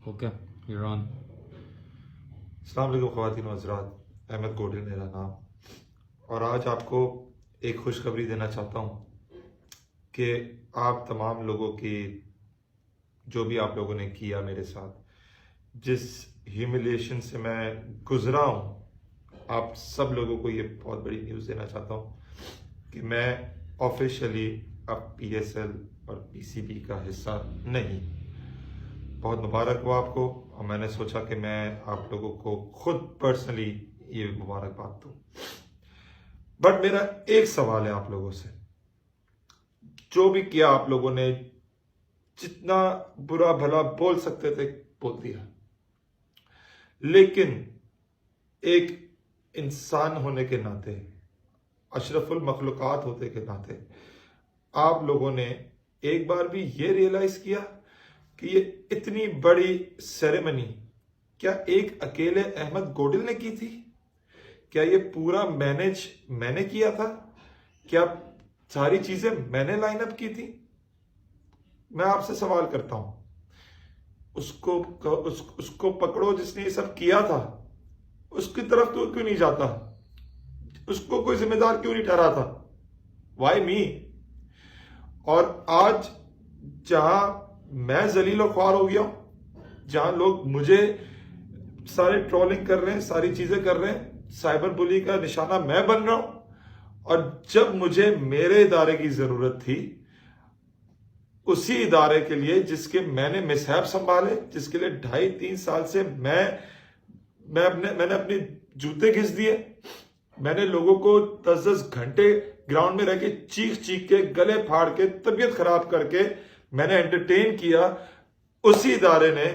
Okay, you're on. अस्सलाम वालेकुम ख़वातीन व हज़रात, अहमद गोडिल मेरा नाम। और आज आपको एक खुशखबरी देना चाहता हूँ कि आप तमाम लोगों की जो भी आप लोगों ने किया मेरे साथ, जिस ह्यूमिलिएशन से मैं गुज़रा हूँ, आप सब लोगों को ये बहुत बड़ी न्यूज़ देना चाहता हूँ कि मैं ऑफिशियली अब PSL और PCB का हिस्सा नहीं। बहुत मुबारक हो आपको। और मैंने सोचा कि मैं आप लोगों को खुद पर्सनली ये मुबारकबाद दूं। बट मेरा एक सवाल है आप लोगों से, जो भी किया आप लोगों ने, जितना बुरा भला बोल सकते थे बोल दिया, लेकिन एक इंसान होने के नाते, अशरफुल मखलूकात होने के नाते, आप लोगों ने एक बार भी ये रियलाइज किया कि ये इतनी बड़ी सेरेमनी क्या एक अकेले अहमद गोडिल ने की थी? क्या ये पूरा मैनेज मैंने किया था? क्या सारी चीजें मैंने लाइन अप की थी? मैं आपसे सवाल करता हूं, उसको पकड़ो जिसने ये सब किया था, उसकी तरफ तो क्यों नहीं जाता? उसको कोई जिम्मेदार क्यों नहीं ठहराता? Why me? और आज जहां मैं जलील और ख्वार हो गया हूं, जहां लोग मुझे सारे ट्रोलिंग कर रहे हैं, सारी चीजें कर रहे हैं, साइबर बुली का निशाना मैं बन रहा हूं, और जब मुझे मेरे इदारे की जरूरत थी, उसी इदारे के लिए जिसके मैंने मिसहैप संभाले, जिसके लिए 2.5-3 साल से मैंने अपने जूते घिस दिए, मैंने लोगों को 10-10 घंटे ग्राउंड में रह के चीख चीख के, गले फाड़ के, तबीयत खराब करके मैंने एंटरटेन किया, उसी इदारे ने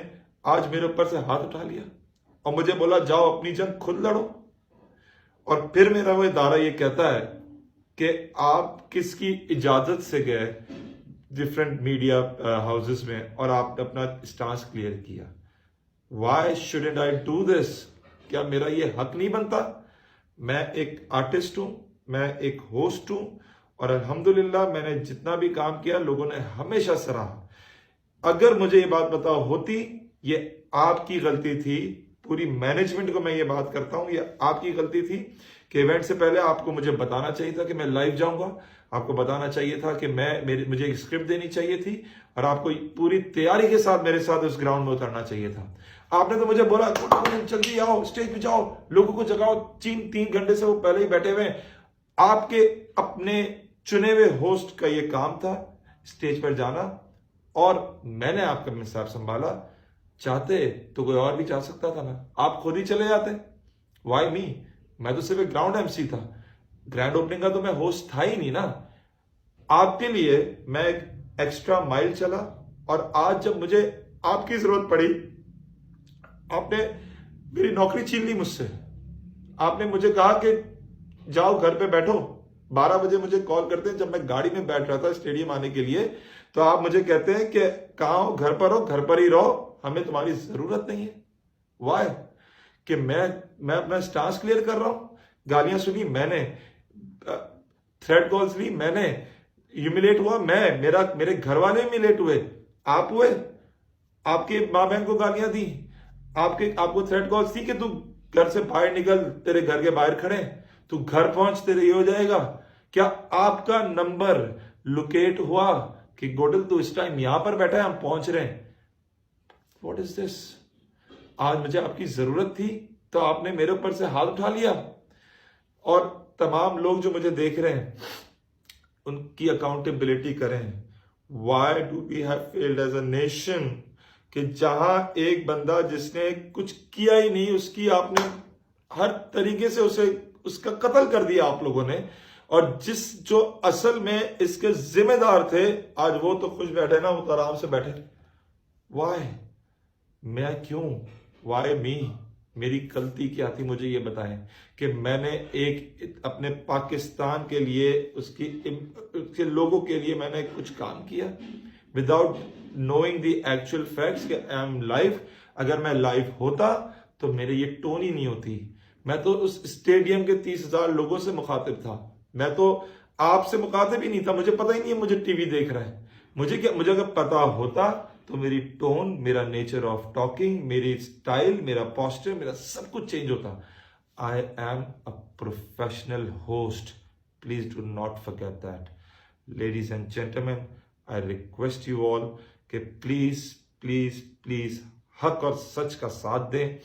आज मेरे ऊपर से हाथ उठा लिया और मुझे बोला जाओ अपनी जंग खुद लड़ो। और फिर मेरा वो इदारा ये कहता है कि आप किसकी इजाजत से गए डिफरेंट मीडिया हाउसेस में और आपने अपना स्टांस क्लियर किया। Why shouldn't I do this? क्या मेरा ये हक नहीं बनता? मैं एक आर्टिस्ट हूं, मैं एक होस्ट हूं, और अल्हम्दुलिल्लाह मैंने जितना भी काम किया लोगों ने हमेशा सराहा। अगर मुझे ये बात पता होती ये आपकी गलती थी, पूरी मैनेजमेंट को मैं ये बात करता हूं, ये आपकी गलती थी कि इवेंट से पहले आपको मुझे बताना चाहिए था कि मैं लाइव जाऊंगा, आपको बताना चाहिए था कि मुझे एक स्क्रिप्ट देनी चाहिए थी, और आपको पूरी तैयारी के साथ मेरे साथ उस ग्राउंड में उतरना चाहिए था। आपने तो मुझे बोला जल्दी आओ, स्टेज पे जाओ, लोगों को जगाओ। 3 घंटे से वो पहले ही बैठे हुए। आपके अपने चुने हुए होस्ट का ये काम था स्टेज पर जाना, और मैंने आपका मिसाब संभाला। चाहते तो कोई और भी जा सकता था ना, आप खुद ही चले जाते। Why me? मैं तो सिर्फ एक ग्राउंड MC था, ग्रैंड ओपनिंग का तो मैं होस्ट था ही नहीं ना। आपके लिए मैं एक एक्स्ट्रा माइल चला, और आज जब मुझे आपकी जरूरत पड़ी, आपने मेरी नौकरी छीन ली मुझसे। आपने मुझे कहा कि जाओ घर पे बैठो। 12 बजे मुझे कॉल करते हैं जब मैं गाड़ी में बैठ रहा था स्टेडियम आने के लिए, तो आप मुझे कहते हैं कि कहाँ हो? घर पर हो, घर पर ही रहो, हमें तुम्हारी जरूरत नहीं है। वाई? कि मैं अपना स्टांस क्लियर कर रहा हूं। गालियां सुनी मैंने, थ्रेड कॉल्स ली मैंने, ह्यूमिलेट हुआ मैं, मेरे घर वाले ह्यूमिलेट हुए, आप हुए, आपके माँ बहन को गालियां दी, आपको थ्रेड कॉल्स थी कि तू घर से बाहर निकल, तेरे घर के बाहर खड़े, तू घर पहुंच, तेरे ये हो जाएगा। क्या आपका नंबर लोकेट हुआ कि गोडिल तू इस टाइम यहां पर बैठा है, हम पहुंच रहे हैं? What is this? आज मुझे आपकी जरूरत थी तो आपने मेरे ऊपर से हाथ उठा लिया। और तमाम लोग जो मुझे देख रहे हैं उनकी अकाउंटेबिलिटी करें। Why do we have failed as a nation? कि जहां एक बंदा जिसने कुछ किया ही नहीं, उसकी आपने हर तरीके से उसका कत्ल कर दिया आप लोगों ने, और जो असल में इसके जिम्मेदार थे, आज वो तो खुश बैठे ना, वो तो आराम से बैठे। वाई? मैं क्यों? Why me? मेरी गलती क्या थी? मुझे ये बताएं कि मैंने एक अपने पाकिस्तान के लिए, उसके लोगों के लिए मैंने कुछ काम किया without knowing the actual facts कि आई एम लाइव। अगर मैं लाइव होता तो मेरे ये टोन ही नहीं होती। मैं तो उस स्टेडियम के 30,000 लोगों से मुखातिब था, मैं तो आपसे मुखातिब ही नहीं था। मुझे पता ही नहीं है मुझे टीवी देख रहा है। मुझे अगर पता होता तो मेरी टोन, मेरा नेचर ऑफ टॉकिंग, मेरी स्टाइल, मेरा पोस्चर, मेरा सब कुछ चेंज होता। I am a professional host, please do not forget that. Ladies and gentleman, I request you all कि प्लीज प्लीज प्लीज हक और सच का साथ दें।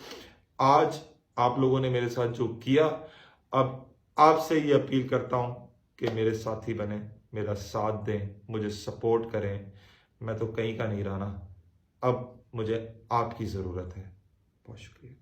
आज आप लोगों ने मेरे साथ जो किया, अब आपसे ही अपील करता हूं कि मेरे साथी बने, मेरा साथ दें, मुझे सपोर्ट करें। मैं तो कहीं का नहीं रहा ना, अब मुझे आपकी ज़रूरत है। बहुत शुक्रिया।